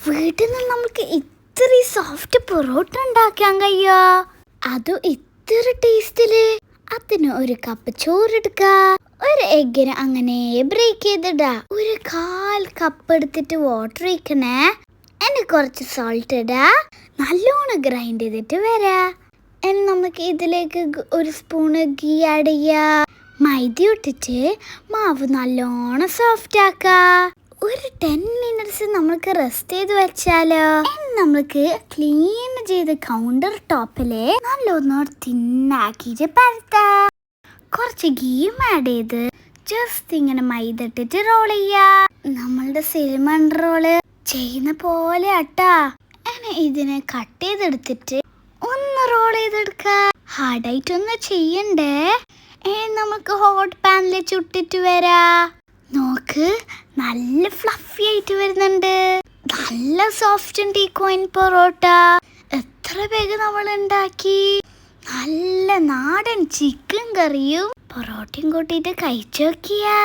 വീട്ടിൽ നിന്ന് നമുക്ക് ഇത്ര സോഫ്റ്റ് പൊറോട്ട ഉണ്ടാക്കാൻ കഴിയോ? അതും ഇത്ര ടേസ്റ്റില്. അതിന് ഒരു കപ്പ് ചോറെടുക്ക, ഒരു എഗ്ഗിന് അങ്ങനെ ബ്രേക്ക് ചെയ്തിടാ, ഒരു 1/4 കപ്പ് എടുത്തിട്ട് വാട്ടർ ഒഴിക്കണേ, എന്നെ കുറച്ച് സോൾട്ട് ഇടാ, നല്ലോണം ഗ്രൈൻഡ് ചെയ്തിട്ട് വരാ. ഇനി നമുക്ക് ഇതിലേക്ക് ഒരു സ്പൂണ് ഗീ ആഡ് ചെയ്യാ. മൈദ ഇട്ടിട്ട് മാവ് നല്ലോണം സോഫ്റ്റ് ആക്കാ. ഒരു 10 മിനിറ്റ്സ് നമുക്ക് റെസ്റ്റ് ചെയ്ത് വെച്ചാലോ. നമുക്ക് ക്ലീൻ ചെയ്ത് കൗണ്ടർ ടോപ്പില് നല്ലോണം തിന്നാക്കിട്ട് പരത്താ. കുറച്ച് ഗീയും ആഡ് ചെയ്ത് ജസ്റ്റ് ഇങ്ങനെ മൈദ ഇട്ടിട്ട് റോൾ ചെയ്യാ. നമ്മളുടെ സിൽമൺ റോള് ചെയ്യുന്ന പോലെ ആട്ടാ. ഇതിനെ കട്ട് ചെയ്തെടുത്തിട്ട് ഒന്ന് റോൾ ചെയ്തെടുക്ക. ഹാർഡായിട്ടൊന്നും ചെയ്യണ്ടേ. നമുക്ക് ഹോട്ട് പാനിൽ ചുട്ടിട്ട് വരാ. നോക്ക്, നല്ല ഫ്ലഫി ആയിട്ട് വരുന്നുണ്ട്. നല്ല സോഫ്റ്റ് ഉണ്ട് ഈ കോയിൻ പൊറോട്ട. എത്ര വേഗം നമ്മൾ ഉണ്ടാക്കി. നല്ല നാടൻ ചിക്കൻ കറിയും പൊറോട്ടയും കൂട്ടിയിട്ട് കഴിച്ചു നോക്കിയാ.